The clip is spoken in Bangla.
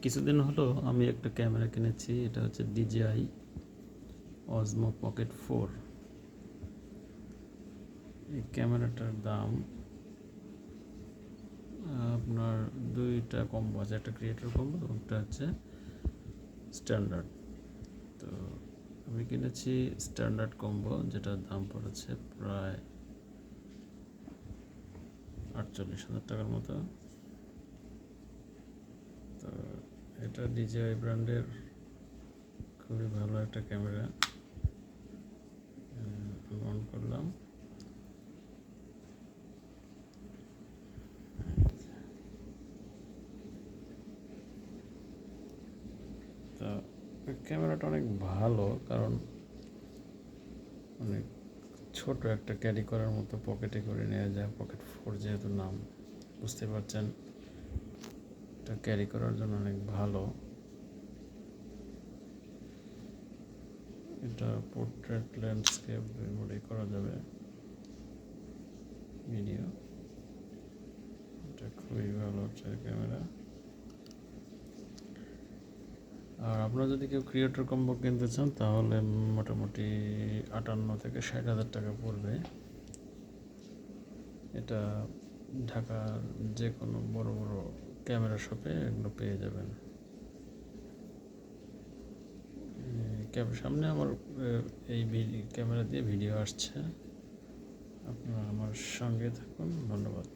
কিছুদিন হলো আমি একটা ক্যামেরা কিনেছি। এটা হচ্ছে DJI Osmo Pocket 4। এই ক্যামেরাটার দাম আপনার দুইটা কম্বো আছে, একটা ক্রিয়েটর কম্বো এবং একটা হচ্ছে স্ট্যান্ডার্ড। তো আমি কিনেছি স্ট্যান্ডার্ড কম্বো, যেটার দাম পড়েছে প্রায় 48,000 টাকার মতো। তো এটা DJI ব্র্যান্ডের খুবই ভালো একটা ক্যামেরা। অন করলাম, তো ক্যামেরাটা অনেক ভালো, কারণ অনেক ছোট একটা ক্যারি করার মতো, পকেটে করে নেওয়া যায়। পকেট 4 যেহেতু নাম, বুঝতে পারছেন, এটা ক্যারি করার জন্য অনেক ভালো। এটা পোর্ট্রেট, ল্যান্ডস্কেপ মোডে করা যাবে ভিডিও। এটা খুবই ভালো একটা ক্যামেরা। আর আপনারা যদি কেউ ক্রিয়েটর কম্বো কিনতে চান, তাহলে মোটামুটি 58 থেকে 60,000 টাকা পড়বে। এটা ঢাকার যে কোনো বড় বড় ক্যামেরা শপে এগুলো পেয়ে যাবেন। সামনে আমার এই ক্যামেরা দিয়ে ভিডিও আসছে। আপনারা আমার সঙ্গে থাকুন। ধন্যবাদ।